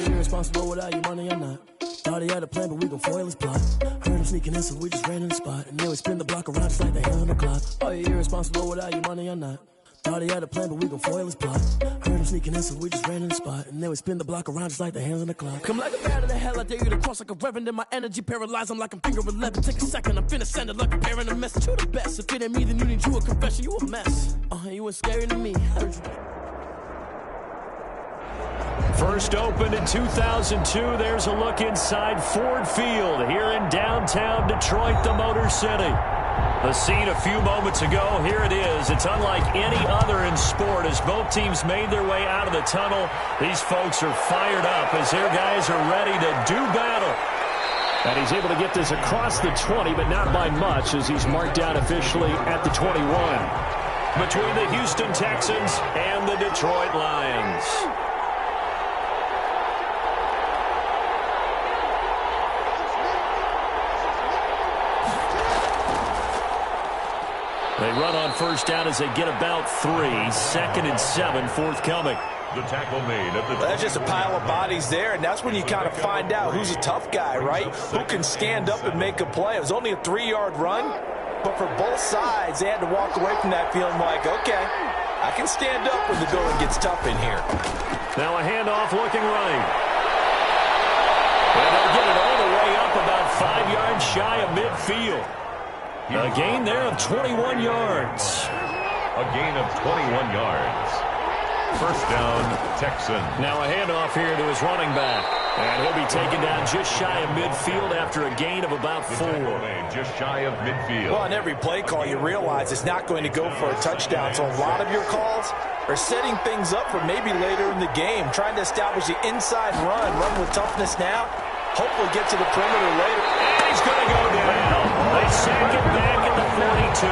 Irresponsible without your money or not. Thought he had a plan, but we gon' foil his plot. Heard him sneaking in, so we just ran in the spot. And then we spin the block around just like the hand on the clock. Are you irresponsible without your money or not? Thought he had a plan, but we gon' foil his plot. Heard him sneaking in, so we just ran in the spot. And then we spin the block around just like the hands on the clock. Come like a bat of the hell, I dare you to cross like a reverend. And my energy paralyzed, I'm like I'm finger 11. Take a second, I'm finna send it like a bearing a message. You the best, if it ain't me, then you need you a confession. You a mess, you ain't scary to me. Heard you. First opened in 2002. There's a look inside Ford Field here in downtown Detroit, the Motor City. The scene a few moments ago, here it is. It's unlike any other in sport as both teams made their way out of the tunnel. These folks are fired up as their guys are ready to do battle. And he's able to get this across the 20, but not by much as he's marked down officially at the 21. Between the Houston Texans and the Detroit Lions. They run on first down as they get about 3. 2nd and 7 forthcoming. The tackle made at the That's just a pile of bodies there, and that's when you kind of find out who's a tough guy, right? Who can stand up and make a play. It was only a 3-yard run, but for both sides, they had to walk away from that feeling like, okay, I can stand up when the going gets tough in here. Now a handoff looking right. And they'll get it all the way up about 5 yards shy of midfield. A gain there of 21 yards. A gain of 21 yards. First down, Texans. Now a handoff here to his running back. And he'll be taken down just shy of midfield after a gain of about 4. Just shy of midfield. Well, on every play call, you realize it's not going to go for a touchdown. So a lot of your calls are setting things up for maybe later in the game, trying to establish the inside run with toughness now. Hopefully get to the perimeter later. And he's going to go down. They sack it back at the 42.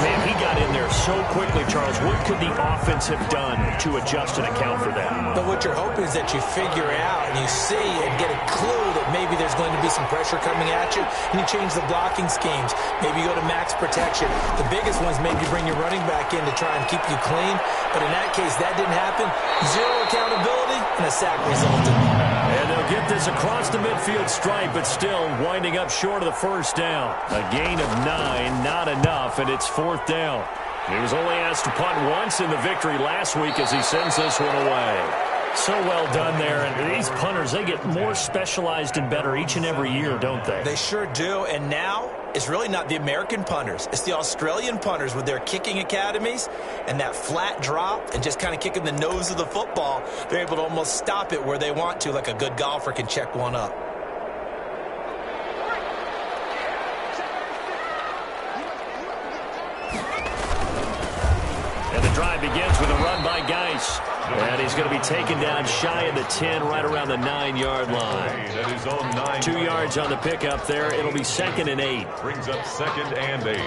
Man, he got in there so quickly, Charles. What could the offense have done to adjust and account for that? But what you're hoping is that you figure out and you see and get a clue that maybe there's going to be some pressure coming at you, and you change the blocking schemes. Maybe you go to max protection. The biggest ones maybe bring your running back in to try and keep you clean. But in that case, that didn't happen. 0 accountability, and a sack resulted. And they'll get this across the midfield stripe, but still winding up short of the first down. A gain of 9, not enough, and it's 4th down. He was only asked to punt once in the victory last week as he sends this one away. So well done there. And these punters, they get more specialized and better each and every year, don't they? They sure do. And now it's really not the American punters. It's the Australian punters with their kicking academies and that flat drop and just kind of kicking the nose of the football. They're able to almost stop it where they want to, like a good golfer can check one up. And the drive begins with a run by Geis. And he's going to be taken down shy of the 10, right around the 9-yard line. 2 yards on the pickup there. It'll be 2nd and 8. Brings up 2nd and 8.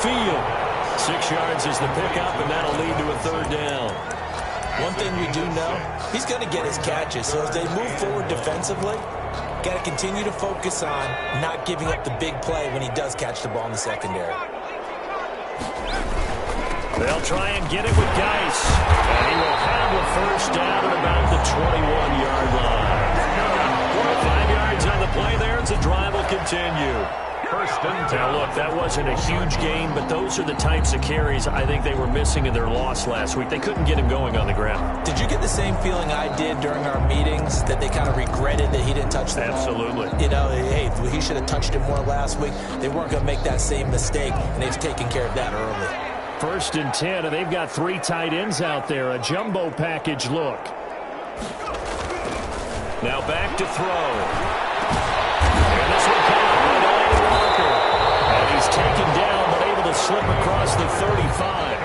Field. 6 yards is the pickup, and that'll lead to a 3rd down. One thing we do know, he's going to get his catches. So as they move forward defensively, got to continue to focus on not giving up the big play when he does catch the ball in the secondary. They'll try and get it with Geis. And he will have a first down at about the 21-yard line. 5 yards on the play there as the drive will continue. Now, look, that wasn't a huge gain, but those are the types of carries I think they were missing in their loss last week. They couldn't get him going on the ground. Did you get the same feeling I did during our meetings, that they kind of regretted that he didn't touch the ball? Absolutely. You know, hey, he should have touched it more last week. They weren't going to make that same mistake, and they've taken care of that early. 1st and 10, and they've got 3 tight ends out there. A jumbo package look. Now back to throw. slip across the 35.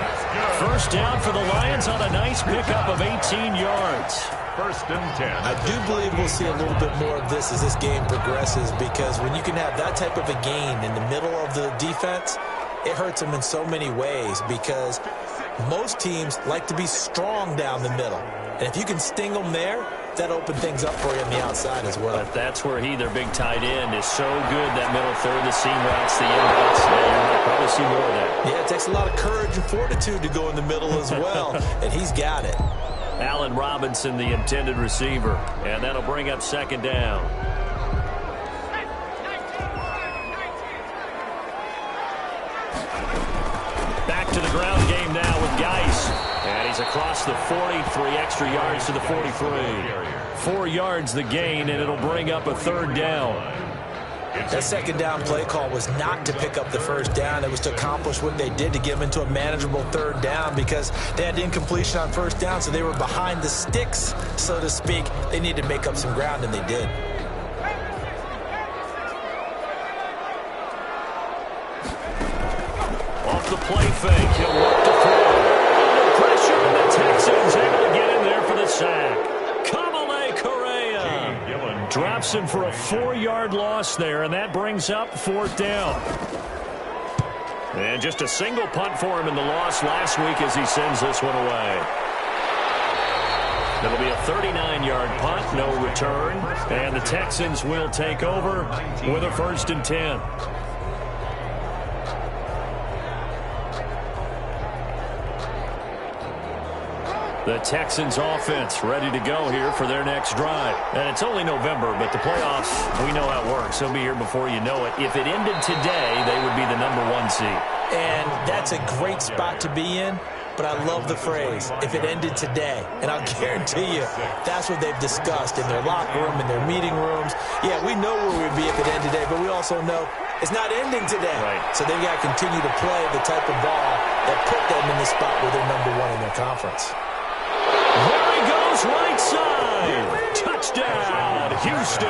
First down for the Lions on a nice pickup of 18 yards. First and 10. I do believe we'll see a little bit more of this as this game progresses, because when you can have that type of a gain in the middle of the defense, it hurts them in so many ways, because most teams like to be strong down the middle. And if you can sting them there, that opens things up for you on the outside as well. But that's where their big tight end, is so good, that middle third, the seam routes, the in routes. Yeah, you'll probably see more of that. Yeah, it takes a lot of courage and fortitude to go in the middle as well, and he's got it. Allen Robinson, the intended receiver, and that'll bring up second down. Back to the ground game now with Geis. And he's across the 40, 3 extra yards to the 43. 4 yards the gain, and it'll bring up a third down. That second down play call was not to pick up the first down. It was to accomplish what they did, to get them into a manageable third down, because they had incompletion on first down, so they were behind the sticks, so to speak. They needed to make up some ground, and they did. Off the play fake, he'll look to throw. Under pressure, and the Texans able to get in there for the sack. Kamale Correa drops him for a 4-yard loss there, and that brings up fourth down. And just a single punt for him in the loss last week as he sends this one away. It'll be a 39-yard punt, no return, and the Texans will take over with a 1st and 10. The Texans offense ready to go here for their next drive. And it's only November, but the playoffs, we know how it works. They'll be here before you know it. If it ended today, they would be the #1 seed. And that's a great spot to be in, but I love the phrase, if it ended today. And I'll guarantee you, that's what they've discussed in their locker room, in their meeting rooms. Yeah, we know where we'd be if it ended today, but we also know it's not ending today. Right. So they've got to continue to play the type of ball that put them in the spot where they're #1 in their conference. There he goes, right side. Touchdown, Houston.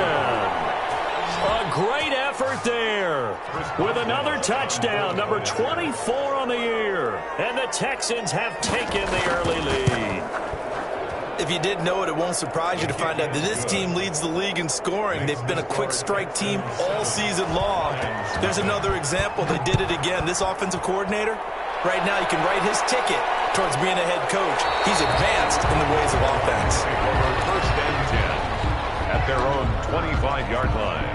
A great effort there with another touchdown, number 24 on the year. And the Texans have taken the early lead. If you didn't know it, it won't surprise you to find out that this team leads the league in scoring. They've been a quick strike team all season long. There's another example. They did it again. This offensive coordinator, right now, you can write his ticket towards being a head coach. He's advanced in the ways of offense. First and 10 at their own 25-yard line.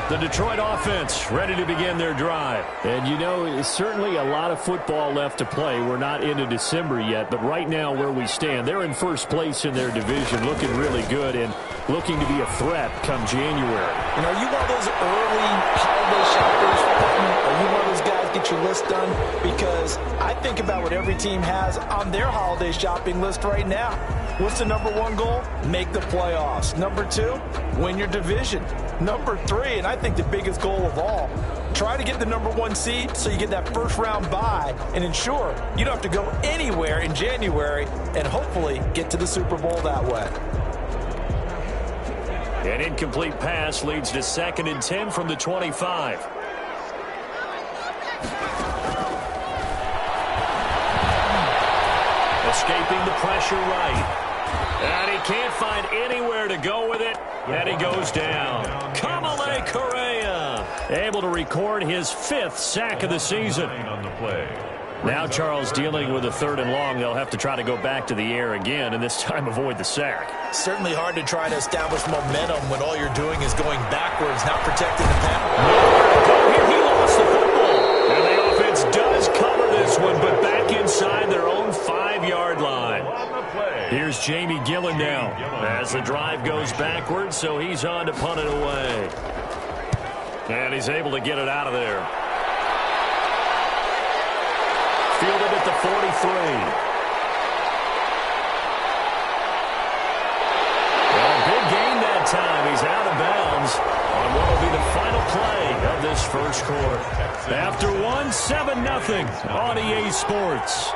The Detroit offense ready to begin their drive. And, you know, it's certainly a lot of football left to play. We're not into December yet, but right now where we stand, they're in first place in their division, looking really good and looking to be a threat come January. And are you one of those early holiday shoppers? Are you one of those guys get your list done? Because I think about what every team has on their holiday shopping list right now. What's the #1 goal? Make the playoffs. #2, win your division. #3, and I think the biggest goal of all, try to get the #1 seed so you get that first round bye and ensure you don't have to go anywhere in January and hopefully get to the Super Bowl that way. An incomplete pass leads to 2nd and 10 from the 25. Escaping the pressure right. And he can't find anywhere to go with it. And he goes down. Kamale Correa able to record his 5th sack of the season. On the play. Now Charles dealing with a 3rd and long. They'll have to try to go back to the air again and this time avoid the sack. Certainly hard to try to establish momentum when all you're doing is going backwards, not protecting the penalty. Here he lost the football. And the offense does cover this one, but back inside their own 5-yard line. Here's Jamie Gillen now as the drive goes backwards, so he's on to punt it away. And he's able to get it out of there. Fielded at the 43. Well, a big gain that time. He's out of bounds on what will be the final play of this first quarter. After 1, 7-0 on EA Sports.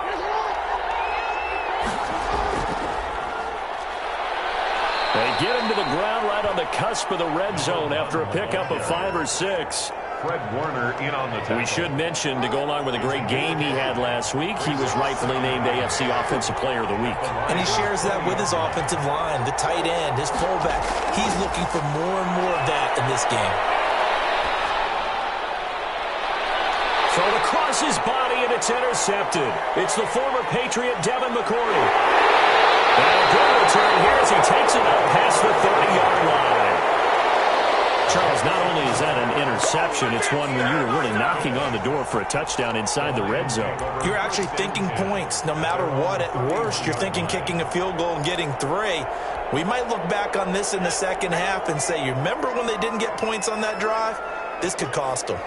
They get him to the ground right on the cusp of the red zone after a pickup of 5 or 6. Fred Warner in on the tackle. We should mention, to go along with a great game he had last week, he was rightfully named AFC Offensive Player of the Week. And he shares that with his offensive line, the tight end, his fullback. He's looking for more and more of that in this game. Thrown across his body, and it's intercepted. It's the former Patriot Devin McCourty. And a good return here as he takes it up past the 30-yard line. Charles, not only is that an interception, it's one when you were really knocking on the door for a touchdown inside the red zone. You're actually thinking points no matter what. At worst, you're thinking kicking a field goal and getting 3. We might look back on this in the second half and say, you remember when they didn't get points on that drive? This could cost them.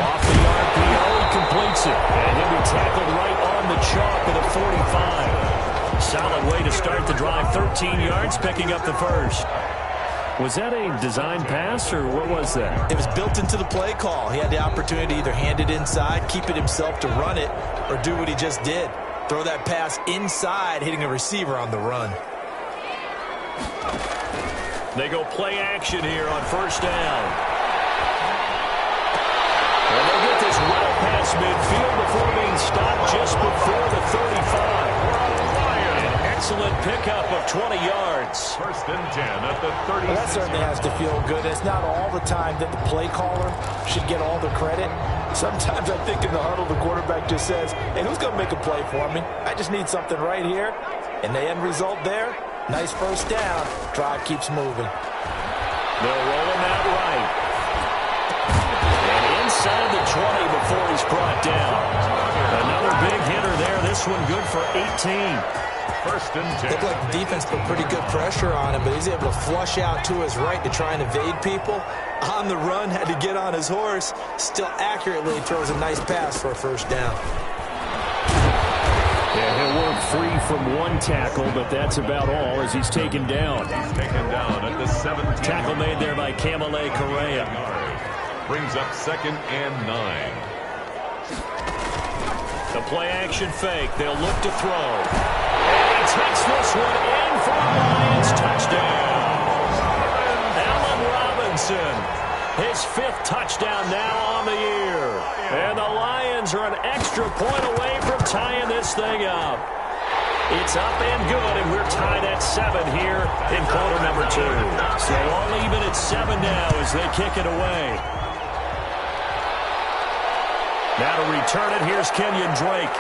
Off the RPO, he completes it. And he'll be tackled right on the chalk at the 45. Solid way to start the drive. 13 yards, picking up the first. Was that a design pass, or what was that? It was built into the play call. He had the opportunity to either hand it inside, keep it himself to run it, or do what he just did. Throw that pass inside, hitting a receiver on the run. They go play action here on first down. And they'll get this well past midfield before being stopped just before the 35. Excellent pickup of 20 yards. First and 10 at the 30. Well, that certainly has to feel good. It's not all the time that the play caller should get all the credit. Sometimes I think in the huddle, the quarterback just says, hey, who's going to make a play for me? I just need something right here. And the end result there, nice first down. Drive keeps moving. They'll roll him out right. And inside the 20 before he's brought down. Another big hitter there. This one good for 18. First and 10. Looked like the defense put pretty good pressure on him, but he's able to flush out to his right to try and evade people. On the run, had to get on his horse. Still accurately throws a nice pass for a first down. Yeah, he'll work free from one tackle, but that's about all as he's taken down. He's taken down at the 17. Tackle made there by Kamale Correa. Brings up 2nd and 9. The play action fake. They'll look to throw. And he takes this one in for a Lions touchdown. Allen Robinson, his 5th touchdown now on the year. And the Lions are an extra point away from tying this thing up. It's up and good, and we're tied at 7 here in quarter number 2. So all even at 7 now as they kick it away. Now to return it, here's Kenyon Drake.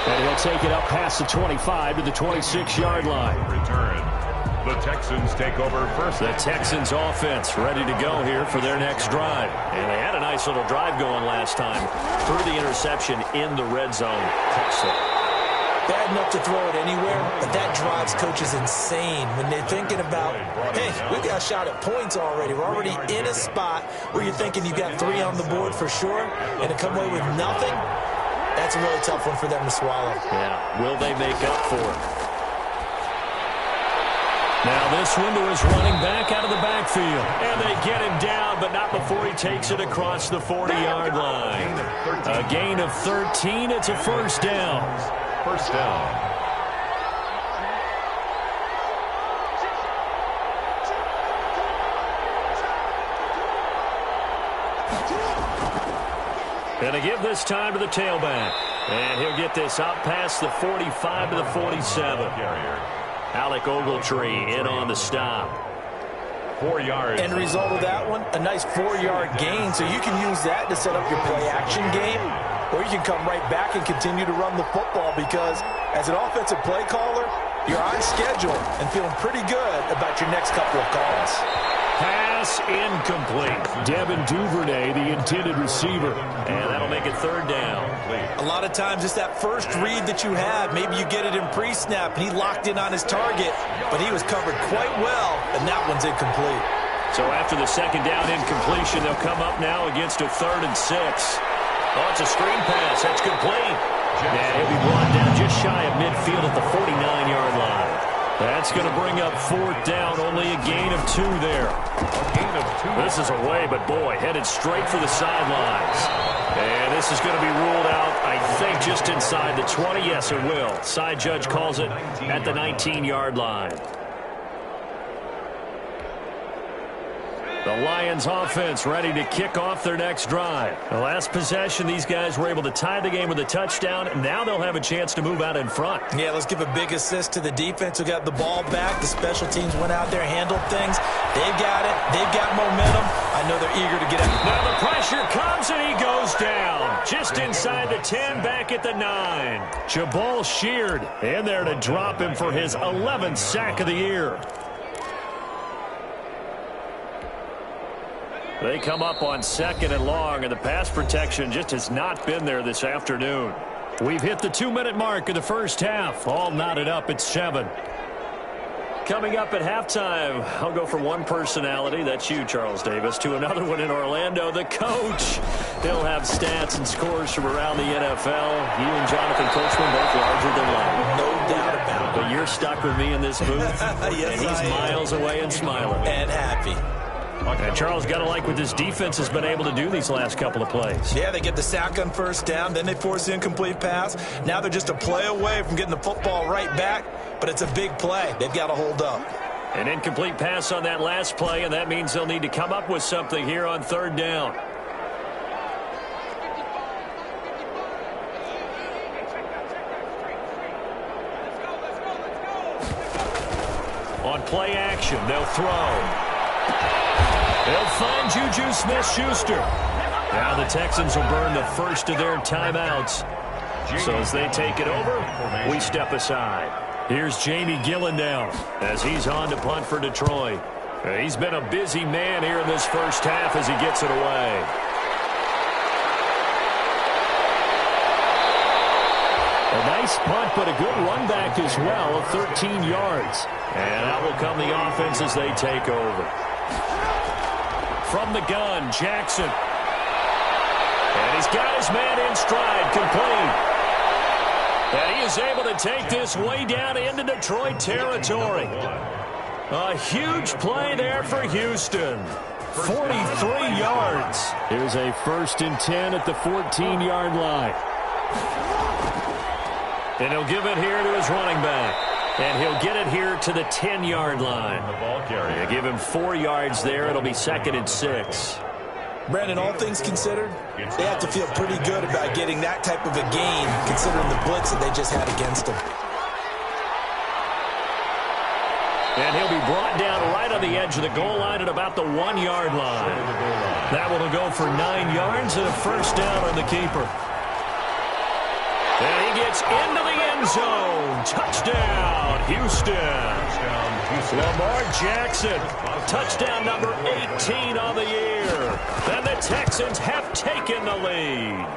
And he'll take it up past the 25 to the 26-yard line. Return. The Texans take over first. The Texans offense ready to go here for their next drive. And they had a nice little drive going last time. Threw the interception in the red zone. Bad enough to throw it anywhere, but that drives coaches insane when they're thinking about, hey, we've got a shot at points already. We're already in a spot where you're thinking you got 3 on the board for sure, and to come away with nothing, that's a really tough one for them to swallow. Yeah, will they make up for it? Now this one to his running back out of the backfield. And they get him down, but not before he takes it across the 40-yard line. A gain of 13. It's a first down. First down. And to give this time to the tailback. And he'll get this up past the 45 to the 47. Alec Ogletree in on the stop. 4 yards. End result of that one, a nice 4-yard gain. So you can use that to set up your play-action game, or you can come right back and continue to run the football because as an offensive play caller, you're on schedule and feeling pretty good about your next couple of calls. Pass incomplete. Devin Duvernay, the intended receiver. And that'll make it third down. A lot of times it's that first read that you have. Maybe you get it in pre-snap, and he locked in on his target, but he was covered quite well, and that one's incomplete. So after the second down incompletion, they'll come up now against a 3rd and 6. Oh, it's a screen pass. That's complete. And he'll be brought down just shy of midfield at the 49-yard line. That's going to bring up 4th down. Only a gain of 2 there. A gain of 2. This is away, but boy, headed straight for the sidelines. And this is going to be ruled out, I think, just inside the 20. Yes, it will. Side judge calls it at the 19-yard line. The Lions offense ready to kick off their next drive. The last possession, these guys were able to tie the game with a touchdown. Now they'll have a chance to move out in front. Yeah, let's give a big assist to the defense who got the ball back. The special teams went out there, handled things. They've got it. They've got momentum. I know they're eager to get out. Now the pressure comes and he goes down. Just inside the 10, back at the 9. Jabal Sheard in there to drop him for his 11th sack of the year. They come up on 2nd and long, and the pass protection just has not been there this afternoon. We've hit the 2-minute mark of the first half. All knotted up at 7. Coming up at halftime, I'll go from one personality, that's you, Charles Davis, to another one in Orlando, the coach. He'll have stats and scores from around the NFL. You and Jonathan Coachman both larger than life. No doubt about it. But you're stuck with me in this booth, Yes, and he's miles away and smiling. And happy. And Charles, got to like what this defense has been able to do these last couple of plays. Yeah, they get the sack on first down, then they force the incomplete pass. Now they're just a play away from getting the football right back, but it's a big play. They've got to hold up. An incomplete pass on that last play, and that means they'll need to come up with something here on 3rd down. On play action, they'll throw. They'll find Juju Smith-Schuster. Now the Texans will burn the first of their timeouts. So as they take it over, we step aside. Here's Jamie Gillendown as he's on to punt for Detroit. He's been a busy man here in this first half as he gets it away. A nice punt, but a good run back as well of 13 yards. And out will come the offense as they take over. From the gun, Jackson. And he's got his man in stride, complete. And he is able to take this way down into Detroit territory. A huge play there for Houston. 43 yards. Here's a 1st and 10 at the 14-yard line. And he'll give it here to his running back. And he'll get it here to the 10-yard line. They give him 4 yards there. It'll be 2nd and 6. Brandon, all things considered, they have to feel pretty good about getting that type of a gain, considering the blitz that they just had against them. And he'll be brought down right on the edge of the goal line at about the 1-yard line. That one will go for 9 yards and a 1st down on the keeper. And he gets into the end zone. Touchdown, Houston. Lamar Jackson, touchdown number 18 on the year. And the Texans have taken the lead.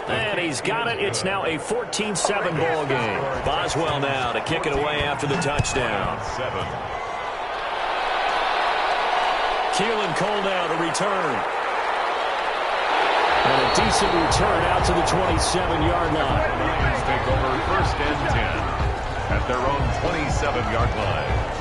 And he's got it. It's now a 14-7 ball game. Boswell now to kick it away after the touchdown. Keelan Cole now to return. And a decent return out to the 27-yard line. The Lions take over 1st and 10 at their own 27-yard line.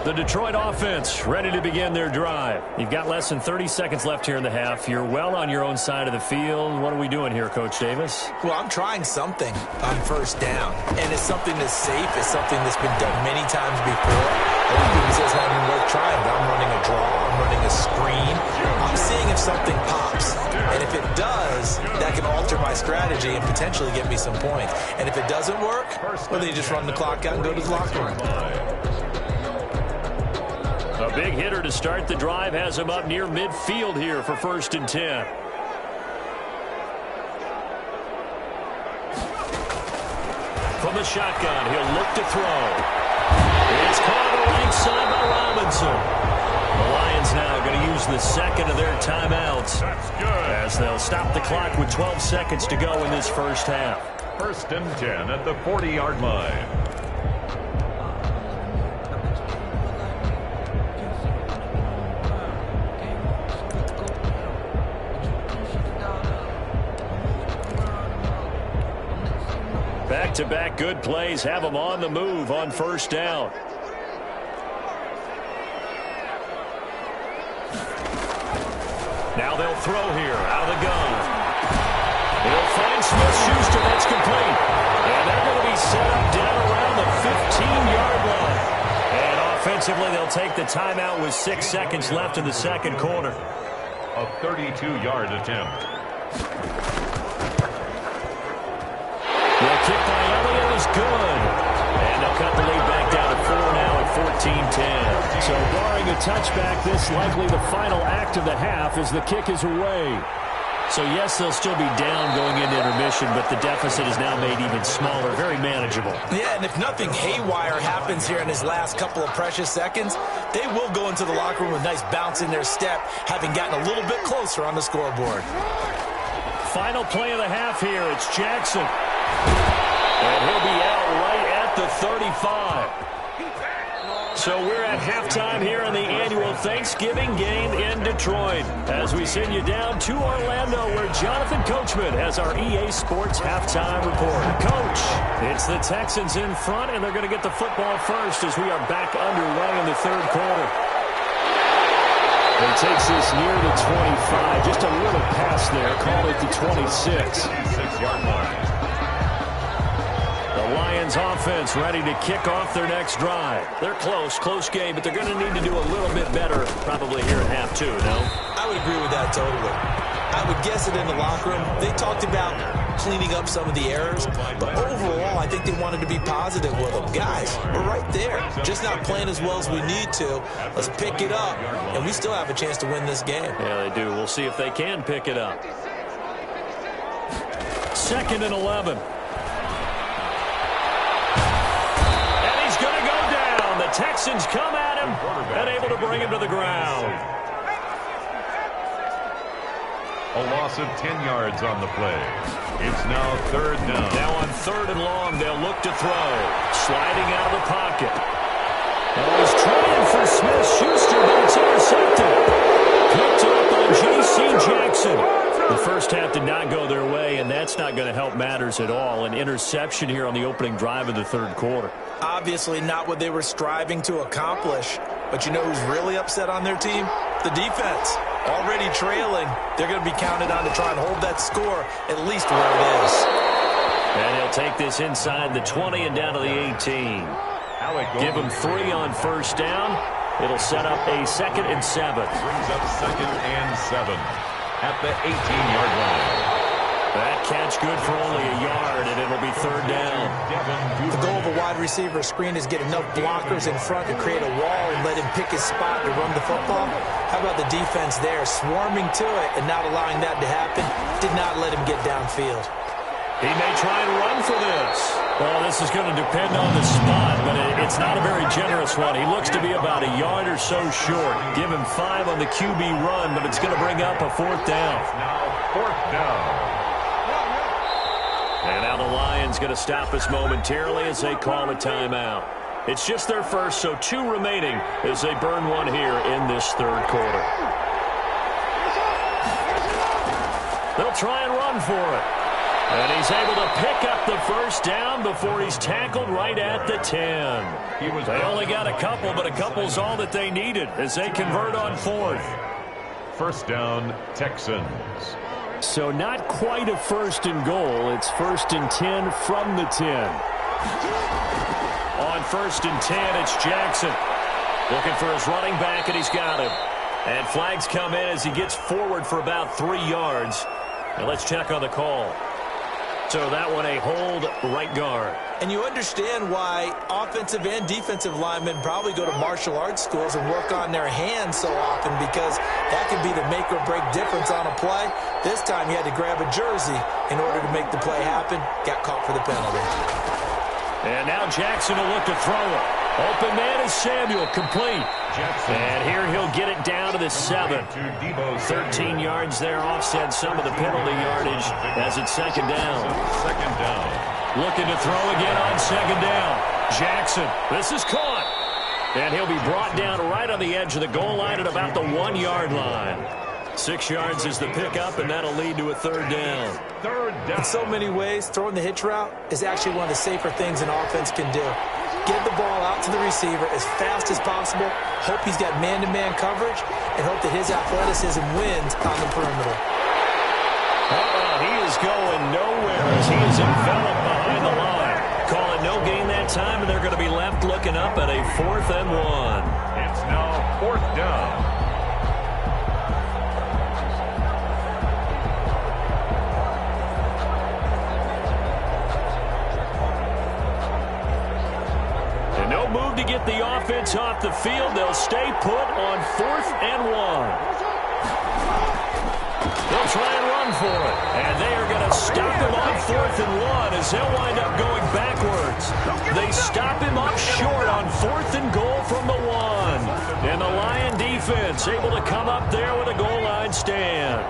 The Detroit offense ready to begin their drive. You've got less than 30 seconds left here in the half. You're well on your own side of the field. What are we doing here, Coach Davis? Well, I'm trying something on 1st down, and it's something that's safe. It's something that's been done many times before. A lot of people say it's not even worth trying, but I'm running a draw. I'm running a screen. I'm seeing if something pops, and if it does, that can alter my strategy and potentially get me some points. And if it doesn't work, well, then you just run the clock out and go to the locker room. A big hitter to start the drive has him up near midfield here for 1st and 10. From the shotgun, he'll look to throw. It's caught on the right side by Robinson. The Lions now going to use the 2nd of their timeouts. That's good. As they'll stop the clock with 12 seconds to go in this first half. 1st and 10 at the 40-yard line. Back-to-back good plays have them on the move on 1st down. Now they'll throw here out of the gun. He'll find Smith-Schuster. That's complete. And they're going to be set Defensively, they'll take the timeout with 6 seconds left in the second quarter. A 32-yard attempt. The kick by Elliott is good. And they'll cut the lead back down to 4 now at 14-10. So barring a touchback, this likely the final act of the half as the kick is away. So, yes, they'll still be down going into intermission, but the deficit is now made even smaller, very manageable. Yeah, and if nothing haywire happens here in his last couple of precious seconds, they will go into the locker room with a nice bounce in their step, having gotten a little bit closer on the scoreboard. Final play of the half here. It's Jackson. And he'll be out right at the 35. So we're at halftime here in the annual Thanksgiving game in Detroit as we send you down to Orlando where Jonathan Coachman has our EA Sports halftime report. Coach, it's the Texans in front, and they're going to get the football first as we are back underway in the third quarter. He takes this near the 25. Just a little pass there. Call it the 26. 26-yard line. The Lions offense ready to kick off their next drive. They're close game, but they're going to need to do a little bit better probably here at half two, no? I would agree with that totally. I would guess it in the locker room. They talked about cleaning up some of the errors, but overall, I think they wanted to be positive with them. Guys, we're right there. Just not playing as well as we need to. Let's pick it up, and we still have a chance to win this game. Yeah, they do. We'll see if they can pick it up. 2nd and 11. The Texans come at him and able to bring him to the ground. A loss of 10 yards on the play. It's now 3rd down. Now on 3rd and long, they'll look to throw. Sliding out of the pocket. Oh, he's trying for Smith-Schuster, but it's intercepted. Picked up by J.C. Jackson. The first half did not go their way, and that's not going to help matters at all. An interception here on the opening drive of the third quarter. Obviously not what they were striving to accomplish. But you know who's really upset on their team? The defense. Already trailing. They're going to be counted on to try and hold that score at least where it is. And he'll take this inside the 20 and down to the 18. Give him 3 on first down. It'll set up a 2nd and 7. Brings up 2nd and 7 at the 18-yard line. That catch good for only a yard, and it'll be 3rd down. The goal of a wide receiver screen is get enough blockers in front to create a wall and let him pick his spot to run the football. How about the defense there, swarming to it and not allowing that to happen? Did not let him get downfield. He may try and run for this. Well, this is going to depend on the spot, but it's not a very generous one. He looks to be about a yard or so short. Give him 5 on the QB run, but it's going to bring up a 4th down. Now 4th down. And now the Lions going to stop us momentarily as they call a timeout. It's just their first, so 2 remaining as they burn one here in this third quarter. They'll try and run for it. And he's able to pick up the first down before he's tackled right at the 10. They only got a couple, but a couple's all that they needed as they convert on 4th. 1st down, Texans. So not quite a 1st and goal. It's 1st and 10 from the 10. On 1st and 10, it's Jackson. Looking for his running back, and he's got him. And flags come in as he gets forward for about 3 yards. Now let's check on the call. So that one a hold right guard. And you understand why offensive and defensive linemen probably go to martial arts schools and work on their hands so often, because that can be the make or break difference on a play. This time he had to grab a jersey in order to make the play happen. Got caught for the penalty. And now Jackson will look to throw it. Open man is Samuel, complete. Jackson. And here he'll get it down to the 7. 13 yards there, offset some of the penalty yardage as it's 2nd down. 2nd down. Looking to throw again on 2nd down. Jackson, this is caught. And he'll be brought down right on the edge of the goal line at about the 1-yard line. 6 yards is the pickup, and that'll lead to a 3rd down. 3rd down. In so many ways, throwing the hitch route is actually one of the safer things an offense can do. Get the ball out to the receiver as fast as possible, hope he's got man-to-man coverage, and hope that his athleticism wins on the perimeter. He is going nowhere as he is enveloped behind the line. Call it no gain that time, and they're going to be left looking up at a 4th and 1. It's now 4th down. No move to get the offense off the field. They'll stay put on 4th and 1. They'll try and run for it. And they are going to stop him on 4th and 1 as they'll wind up going backwards. They stop him up short on 4th and goal from the 1. And the Lion defense able to come up there with a goal line stand.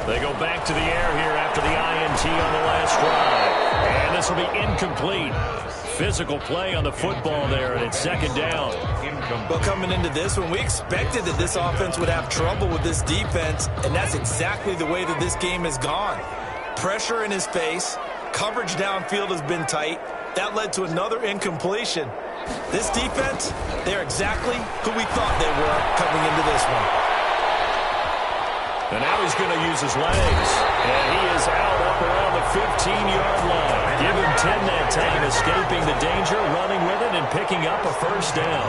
They go back to the air here after the INT on the last drive. And this will be incomplete. Physical play on the football there, and it's 2nd down. Well, coming into this one, we expected that this offense would have trouble with this defense, and that's exactly the way that this game has gone. Pressure in his face. Coverage downfield has been tight. That led to another incompletion. This defense, they're exactly who we thought they were coming into this one. And now he's going to use his legs. And he is out up around the 15-yard line. Give him 10 that time, escaping the danger, running with it, and picking up a 1st down.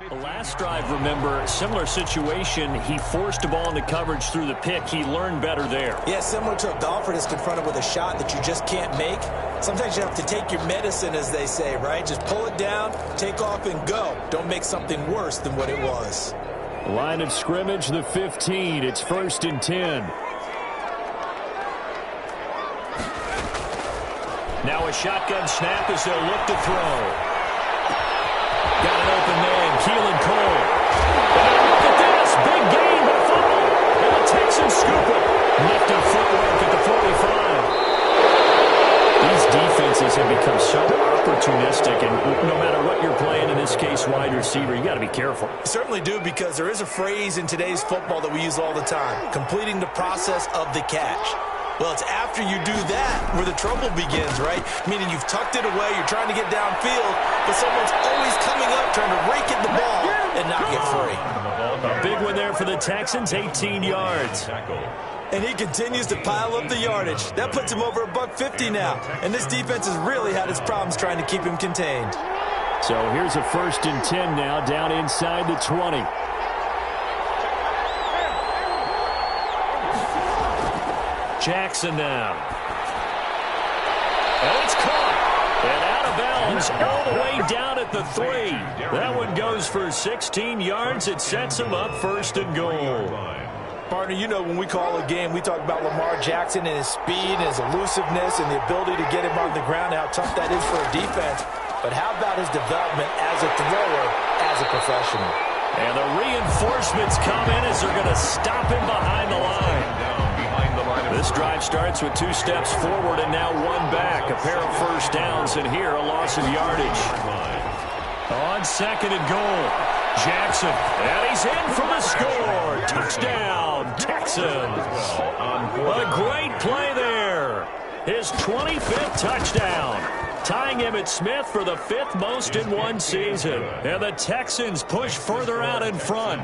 The last drive, remember, similar situation. He forced a ball into coverage through the pick. He learned better there. Yeah, similar to a golfer that's confronted with a shot that you just can't make. Sometimes you have to take your medicine, as they say, right? Just pull it down, take off, and go. Don't make something worse than what it was. Line of scrimmage, the 15. It's 1st and 10. Now a shotgun snap as they'll look to throw. Got an open man, Keelan Cole. And look at this, big gain by Fumble. And the Texans scoop it. Nifty footwork at the 45. These defenses have become so opportunistic, and no matter what you're playing, in this case, wide receiver, you got to be careful. You certainly do, because there is a phrase in today's football that we use all the time, completing the process of the catch. Well, it's after you do that where the trouble begins, right? Meaning you've tucked it away, you're trying to get downfield, but someone's always coming up trying to rake at the ball and not get free. A big one there for the Texans, 18 yards. And he continues to pile up the yardage. That puts him over $150 now. And this defense has really had its problems trying to keep him contained. So here's a 1st and 10 now, down inside the 20. Jackson now. And it's caught. And out of bounds all the way down at the 3. That one goes for 16 yards. It sets him up 1st and goal. Partner, you know when we call a game, we talk about Lamar Jackson and his speed and his elusiveness and the ability to get him on the ground, how tough that is for a defense. But how about his development as a thrower, as a professional? And the reinforcements come in as they're going to stop him behind the line. This drive starts with 2 steps forward and now 1 back. A pair of 1st downs, and here a loss of yardage. On 2nd and goal, Jackson. And he's in for the score. Touchdown, Texans. A great play there. His 25th touchdown. Tying Emmitt Smith for the 5th most in one season. And the Texans push further out in front.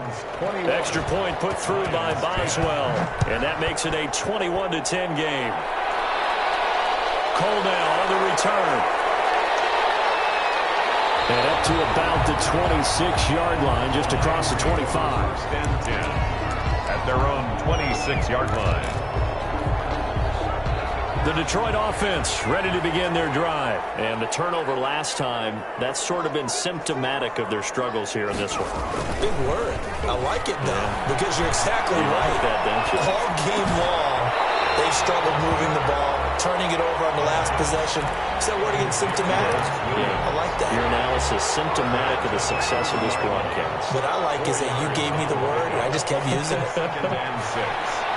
Extra point put through by Boswell. And that makes it a 21-10 game. Cole now on the return. And up to about the 26-yard line, just across the 25. At their own 26-yard line. The Detroit offense ready to begin their drive. And the turnover last time, that's sort of been symptomatic of their struggles here in this one. Big word. I like it, though, because you're exactly right. Like that, don't you? All game long, they've struggled moving the ball, turning it over on the last possession. Is that word again, symptomatic? Yeah. I like that. Your analysis, symptomatic of the success of this broadcast. What I like is that you gave me the word, and I just kept using it. 2nd and 6.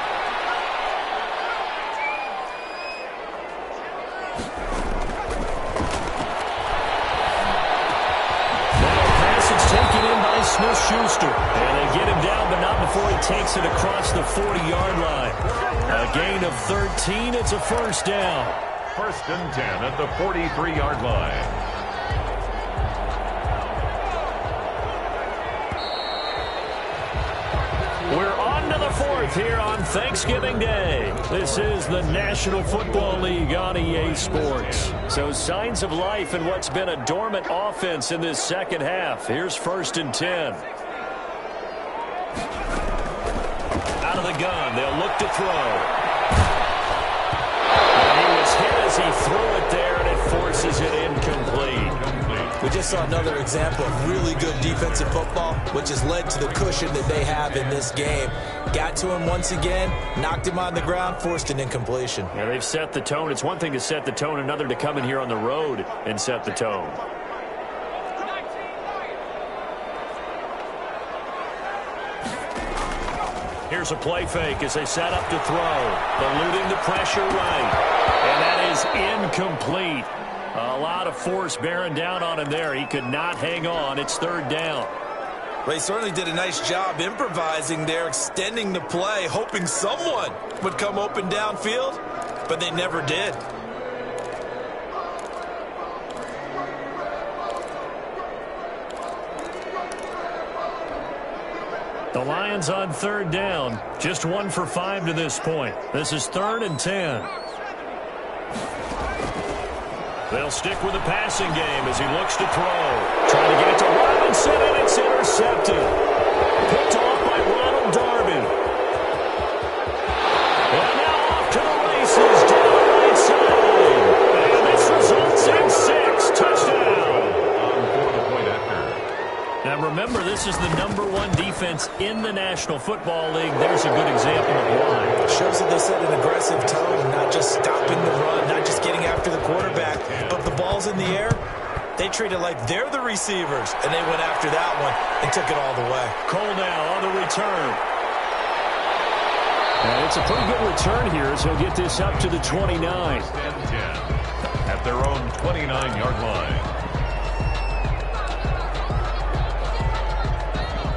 Smith-Schuster. And they get him down, but not before he takes it across the 40-yard line. A gain of 13. It's a 1st down. 1st and 10 at the 43-yard line. 4th here on Thanksgiving Day. This is the National Football League on EA Sports. So signs of life in what's been a dormant offense in this second half. Here's 1st and 10. Out of the gun, they'll look to throw. And he was hit as he threw it there, and it forces it incomplete. We just saw another example of really good defensive football, which has led to the cushion that they have in this game. Got to him once again, knocked him on the ground, forced an incompletion. Yeah, they've set the tone. It's one thing to set the tone, another to come in here on the road and set the tone. Here's a play fake as they set up to throw. Eluding the pressure right. And that is incomplete. A lot of force bearing down on him there. He could not hang on. It's 3rd down. Well, he certainly did a nice job improvising there, extending the play, hoping someone would come open downfield, but they never did. The Lions on 3rd down. Just 1 for 5 to this point. This is 3rd and 10. They'll stick with the passing game as he looks to throw. Trying to get it to Robinson, and it's intercepted. Picked off by Ronald Darby. And now off to the races down the right side. And this results in 6. Touchdown. For the point after. Now remember, this is the #1 defense in the National Football League. There's a good example of why. It shows that they set an aggressive tone, not just stopping the run, not just getting after the quarterback, but the ball's in the air. They treat it like they're the receivers, and they went after that one and took it all the way. Cole now on the return. And it's a pretty good return here as he'll get this up to the 29. 10 at their own 29-yard line.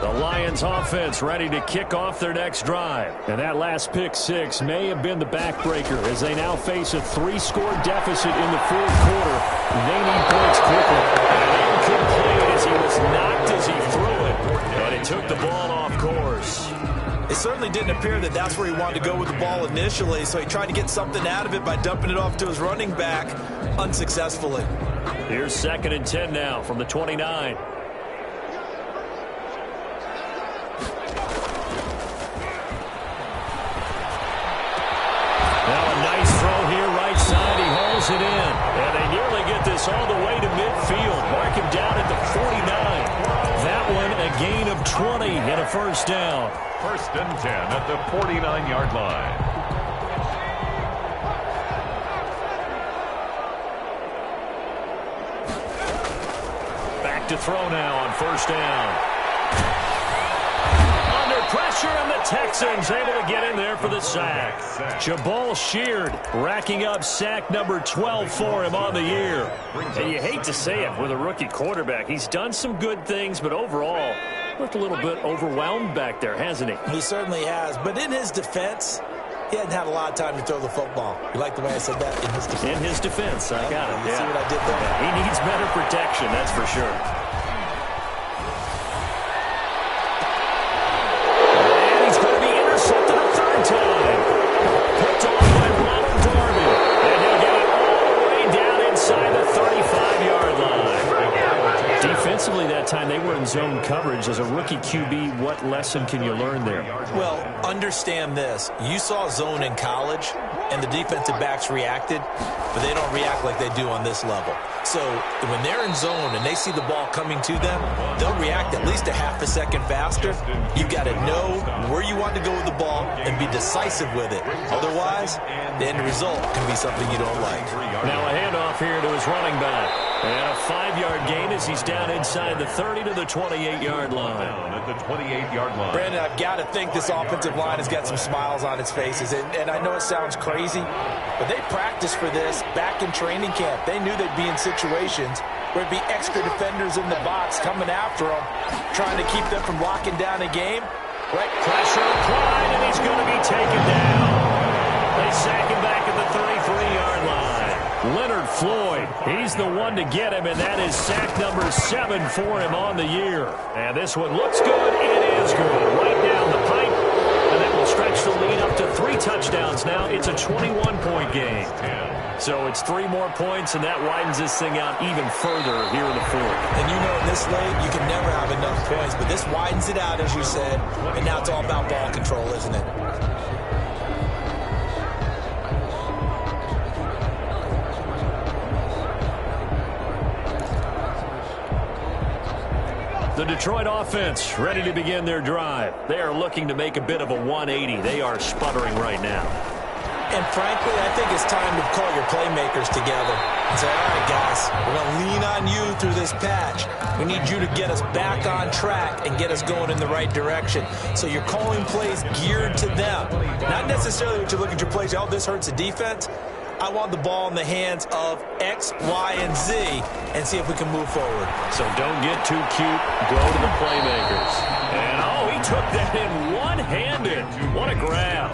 The Lions offense ready to kick off their next drive. And that last pick 6 may have been the backbreaker as they now face a 3-score deficit in the 4th quarter. They need points quickly. And incomplete as he was knocked as he threw it. And it took the ball off course. It certainly didn't appear that that's where he wanted to go with the ball initially, so he tried to get something out of it by dumping it off to his running back unsuccessfully. Here's 2nd and 10 now from the 29. It in, and they nearly get this all the way to midfield. Mark him down at the 49. That one a gain of 20 and a 1st down. 1st and 10 at the 49-yard line. Back to throw now on 1st down. Pressure, and the Texans able to get in there for the sack. Jabal Sheard racking up sack number 12 for him on the year. And you hate to say it with a rookie quarterback. He's done some good things, but overall, looked a little bit overwhelmed back there, hasn't he? He certainly has. But in his defense, he hadn't had a lot of time to throw the football. You like the way I said that? In his defense. In his defense, I got it. You see what I did there? Yeah, he needs better protection, that's for sure. Defensively that time, they were in zone coverage. As a rookie QB, what lesson can you learn there? Well, understand this. You saw zone in college, and the defensive backs reacted, but they don't react like they do on this level. So when they're in zone and they see the ball coming to them, they'll react at least a half a second faster. You've got to know where you want to go with the ball and be decisive with it. Otherwise, the end result can be something you don't like. Now a handoff here to his running back. And a 5-yard gain as he's down inside the 30 to the 28-yard line. At the 28-yard line. Brandon, I've got to think this offensive line has got some smiles on its faces. And I know it sounds crazy, but they practiced for this back in training camp. They knew they'd be in situations where it'd be extra defenders in the box coming after them, trying to keep them from locking down a game. Right, pressure applied, and he's going to be taken down. They sack him back at the 33-yard line. Leonard Floyd, he's the one to get him, and that is sack number 7 for him on the year. And this one looks good. It is good. Right down the pipe, and that will stretch the 3 touchdowns now. It's a 21-point game. So it's 3 more points, and that widens this thing out even further here in the fourth. And you know, in this late, you can never have enough points, but this widens it out, as you said, and now it's all about ball control, isn't it? The Detroit offense ready to begin their drive. They are looking to make a bit of a 180. They are sputtering right now. And frankly, I think it's time to call your playmakers together and say, all right, guys, we're going to lean on you through this patch. We need you to get us back on track and get us going in the right direction. So you're calling plays geared to them. Not necessarily what you look at your plays, oh, this hurts the defense. I want the ball in the hands of X, Y, and Z and see if we can move forward. So don't get too cute. Go to the playmakers. And, oh, he took that in one-handed. What a grab.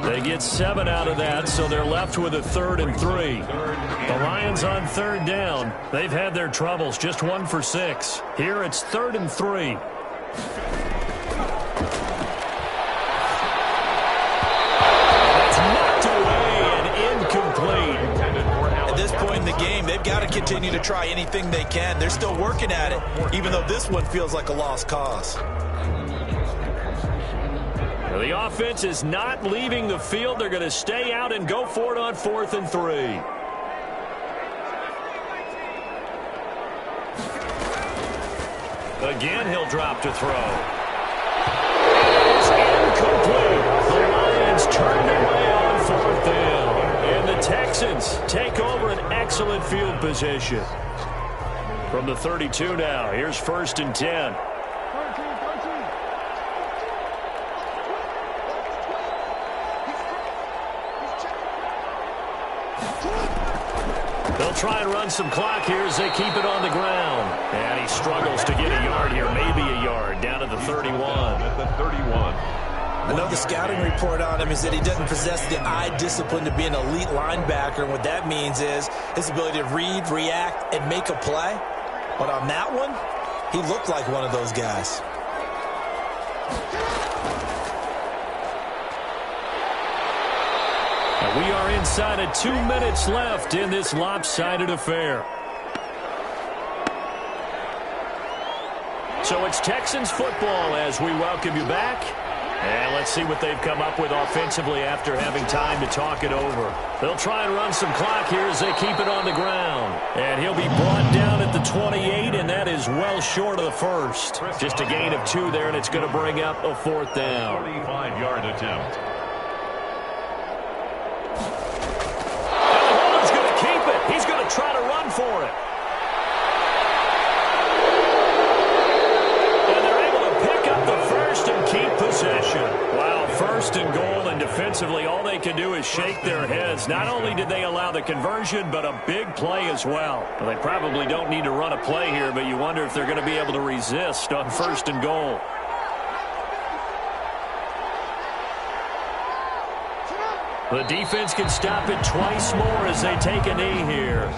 They get 7 out of that, so they're left with a 3rd and 3. The Lions on 3rd down. They've had their troubles, just 1 for 6. Here it's 3rd and 3. At this point in the game, they've got to continue to try anything they can. They're still working at it, even though this one feels like a lost cause. The offense is not leaving the field. They're going to stay out and go for it on 4th and 3. Again, he'll drop to throw. It's incomplete. The Lions turned away on 4th down. And the Texans take over an excellent field position. From the 32 now, here's 1st and 10. They'll try and run some clock here as they keep it on the ground. And he struggles to get a yard here, maybe a yard, down to the 31. At the 31. I know the scouting report on him is that he doesn't possess the eye discipline to be an elite linebacker. And what that means is his ability to read, react, and make a play. But on that one, he looked like one of those guys. And we are inside of 2 minutes left in this lopsided affair. So it's Texans football as we welcome you back. And let's see what they've come up with offensively after having time to talk it over. They'll try and run some clock here as they keep it on the ground. And he'll be brought down at the 28, and that is well short of the first. Just a gain of 2 there, and it's going to bring up a 4th down. 45-yard attempt. And the Hornets going to keep it. He's going to try to run for it. Possession. Wow, 1st and goal, and defensively all they can do is shake their heads. Not only did they allow the conversion, but a big play as well. They probably don't need to run a play here, but you wonder if they're going to be able to resist on 1st and goal. The defense can stop it twice more as they take a knee here.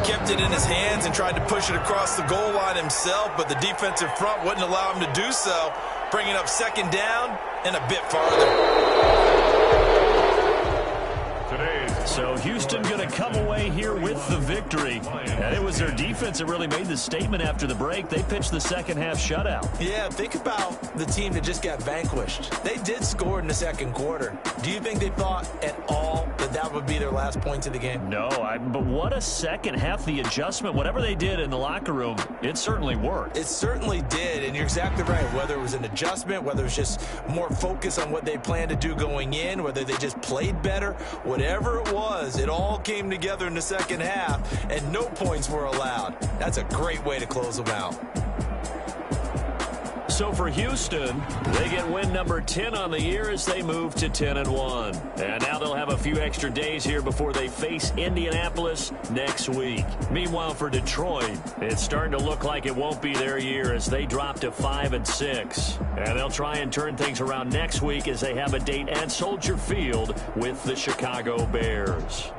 Kept it in his hands and tried to push it across the goal line himself, but the defensive front wouldn't allow him to do so, bringing up 2nd down and a bit farther. So Houston going to come away here with the victory. And it was their defense that really made the statement after the break. They pitched the second-half shutout. Yeah, think about the team that just got vanquished. They did score in the 2nd quarter. Do you think they thought at all that that would be their last points of the game? No, but what a second half. The adjustment, whatever they did in the locker room, it certainly worked. It certainly did, and you're exactly right. Whether it was an adjustment, whether it was just more focus on what they planned to do going in, whether they just played better, whatever it was, it all came together in the 2nd half, and no points were allowed. That's a great way to close them out. So for Houston, they get win number 10 on the year as they move to 10-1. And now they'll have a few extra days here before they face Indianapolis next week. Meanwhile, for Detroit, it's starting to look like it won't be their year as they drop to 5-6. And they'll try and turn things around next week as they have a date at Soldier Field with the Chicago Bears.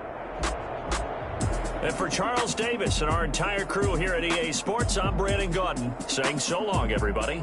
And for Charles Davis and our entire crew here at EA Sports, I'm Brandon Gaudin saying so long, everybody.